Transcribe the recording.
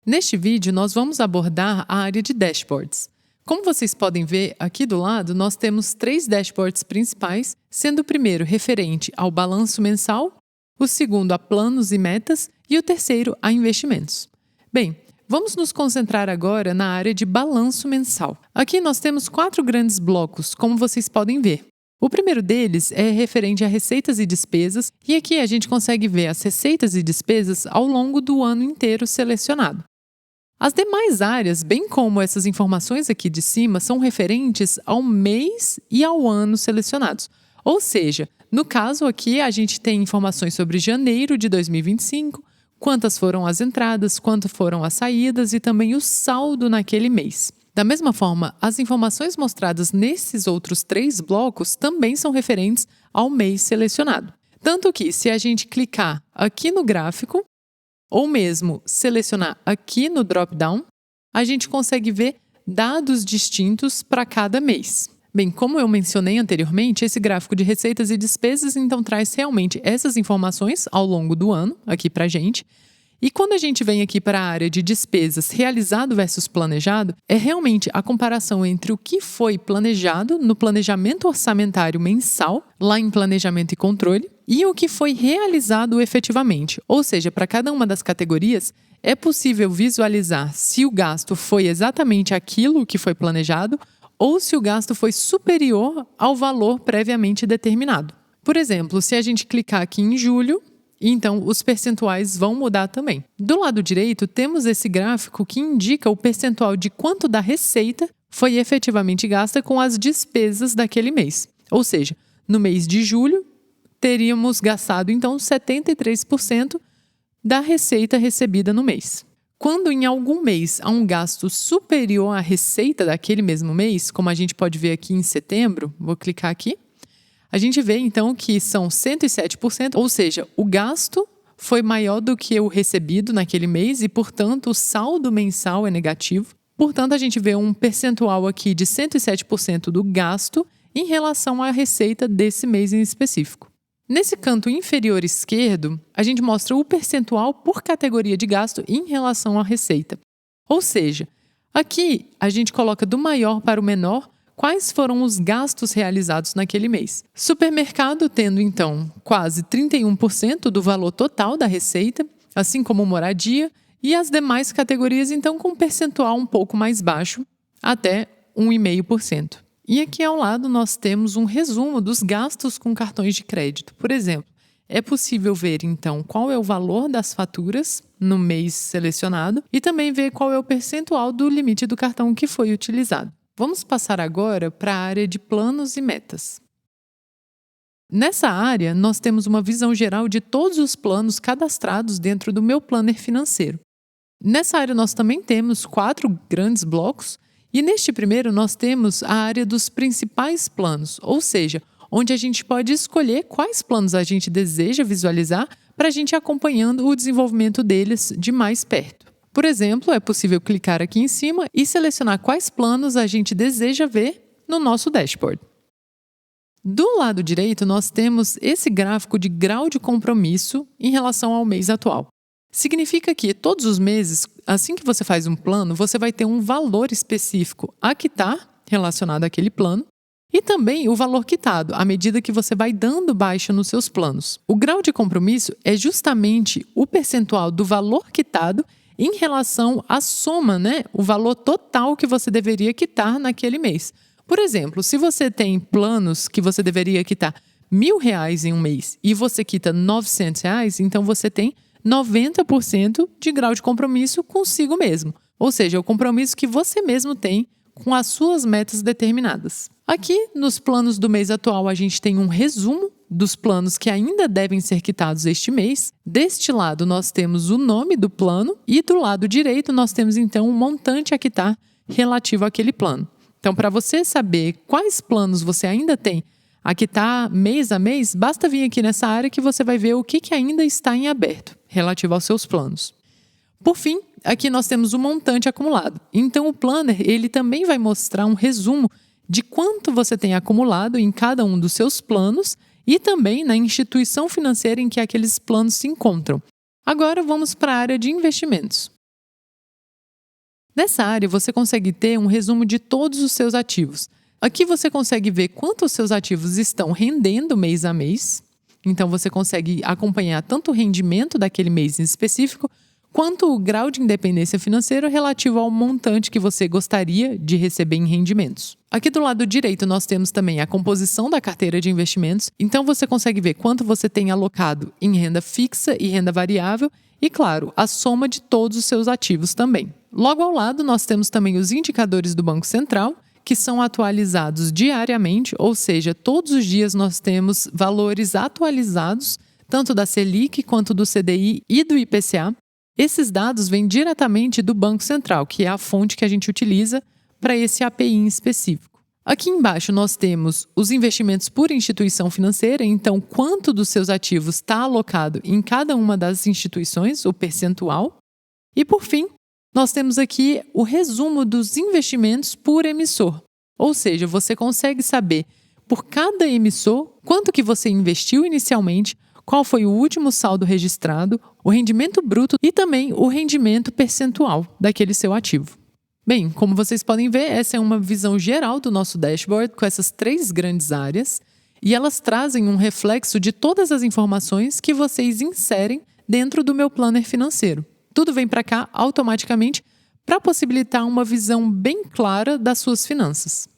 Neste vídeo, nós vamos abordar a área de dashboards. Como vocês podem ver aqui do lado, nós temos 3 dashboards principais, sendo o primeiro referente ao balanço mensal, o segundo a planos e metas e o terceiro a investimentos. Bem, vamos nos concentrar agora na área de balanço mensal. Aqui nós temos 4 grandes blocos, como vocês podem ver. O primeiro deles é referente a receitas e despesas, e aqui a gente consegue ver as receitas e despesas ao longo do ano inteiro selecionado. As demais áreas, bem como essas informações aqui de cima, são referentes ao mês e ao ano selecionados. Ou seja, no caso aqui a gente tem informações sobre janeiro de 2025, quantas foram as entradas, quanto foram as saídas e também o saldo naquele mês. Da mesma forma, as informações mostradas nesses outros 3 blocos também são referentes ao mês selecionado. Tanto que, se a gente clicar aqui no gráfico, ou mesmo selecionar aqui no drop-down, a gente consegue ver dados distintos para cada mês. Bem, como eu mencionei anteriormente, esse gráfico de receitas e despesas então traz realmente essas informações ao longo do ano, aqui para a gente. E quando a gente vem aqui para a área de despesas realizado versus planejado, é realmente a comparação entre o que foi planejado no planejamento orçamentário mensal, lá em planejamento e controle, e o que foi realizado efetivamente. Ou seja, para cada uma das categorias, é possível visualizar se o gasto foi exatamente aquilo que foi planejado ou se o gasto foi superior ao valor previamente determinado. Por exemplo, se a gente clicar aqui em julho, então os percentuais vão mudar também. Do lado direito, temos esse gráfico que indica o percentual de quanto da receita foi efetivamente gasta com as despesas daquele mês. Ou seja, no mês de julho, teríamos gastado, então, 73% da receita recebida no mês. Quando em algum mês há um gasto superior à receita daquele mesmo mês, como a gente pode ver aqui em setembro, vou clicar aqui, a gente vê, então, que são 107%, ou seja, o gasto foi maior do que o recebido naquele mês e, portanto, o saldo mensal é negativo. Portanto, a gente vê um percentual aqui de 107% do gasto em relação à receita desse mês em específico. Nesse canto inferior esquerdo, a gente mostra o percentual por categoria de gasto em relação à receita. Ou seja, aqui a gente coloca do maior para o menor quais foram os gastos realizados naquele mês. Supermercado tendo, então, quase 31% do valor total da receita, assim como moradia, e as demais categorias, então, com um percentual um pouco mais baixo, até 1,5%. E aqui ao lado nós temos um resumo dos gastos com cartões de crédito. Por exemplo, é possível ver, então, qual é o valor das faturas no mês selecionado e também ver qual é o percentual do limite do cartão que foi utilizado. Vamos passar agora para a área de planos e metas. Nessa área, nós temos uma visão geral de todos os planos cadastrados dentro do meu planner financeiro. Nessa área, nós também temos 4 grandes blocos e neste primeiro nós temos a área dos principais planos, ou seja, onde a gente pode escolher quais planos a gente deseja visualizar para a gente ir acompanhando o desenvolvimento deles de mais perto. Por exemplo, é possível clicar aqui em cima e selecionar quais planos a gente deseja ver no nosso dashboard. Do lado direito, nós temos esse gráfico de grau de compromisso em relação ao mês atual. Significa que todos os meses, assim que você faz um plano, você vai ter um valor específico a quitar relacionado àquele plano e também o valor quitado, à medida que você vai dando baixa nos seus planos. O grau de compromisso é justamente o percentual do valor quitado em relação à soma, o valor total que você deveria quitar naquele mês. Por exemplo, se você tem planos que você deveria quitar R$1.000 em um mês e você quita R$900, então você tem 90% de grau de compromisso consigo mesmo. Ou seja, o compromisso que você mesmo tem com as suas metas determinadas. Aqui, nos planos do mês atual, a gente tem um resumo dos planos que ainda devem ser quitados este mês. Deste lado, nós temos o nome do plano e do lado direito, nós temos então um montante a quitar relativo àquele plano. Então, para você saber quais planos você ainda tem a quitar mês a mês, basta vir aqui nessa área que você vai ver o que ainda está em aberto relativo aos seus planos. Por fim, aqui nós temos o montante acumulado. Então, o planner ele também vai mostrar um resumo de quanto você tem acumulado em cada um dos seus planos e também na instituição financeira em que aqueles planos se encontram. Agora vamos para a área de investimentos. Nessa área, você consegue ter um resumo de todos os seus ativos. Aqui você consegue ver quanto os seus ativos estão rendendo mês a mês. Então, você consegue acompanhar tanto o rendimento daquele mês em específico, quanto o grau de independência financeira relativo ao montante que você gostaria de receber em rendimentos. Aqui do lado direito, nós temos também a composição da carteira de investimentos. Então, você consegue ver quanto você tem alocado em renda fixa e renda variável e, claro, a soma de todos os seus ativos também. Logo ao lado, nós temos também os indicadores do Banco Central, que são atualizados diariamente, ou seja, todos os dias nós temos valores atualizados, tanto da Selic quanto do CDI e do IPCA. Esses dados vêm diretamente do Banco Central, que é a fonte que a gente utiliza para esse API em específico. Aqui embaixo nós temos os investimentos por instituição financeira, então quanto dos seus ativos está alocado em cada uma das instituições, o percentual. E por fim, nós temos aqui o resumo dos investimentos por emissor. Ou seja, você consegue saber por cada emissor quanto que você investiu inicialmente, qual foi o último saldo registrado, o rendimento bruto e também o rendimento percentual daquele seu ativo. Bem, como vocês podem ver, essa é uma visão geral do nosso dashboard com essas 3 grandes áreas e elas trazem um reflexo de todas as informações que vocês inserem dentro do meu planner financeiro. Tudo vem para cá automaticamente para possibilitar uma visão bem clara das suas finanças.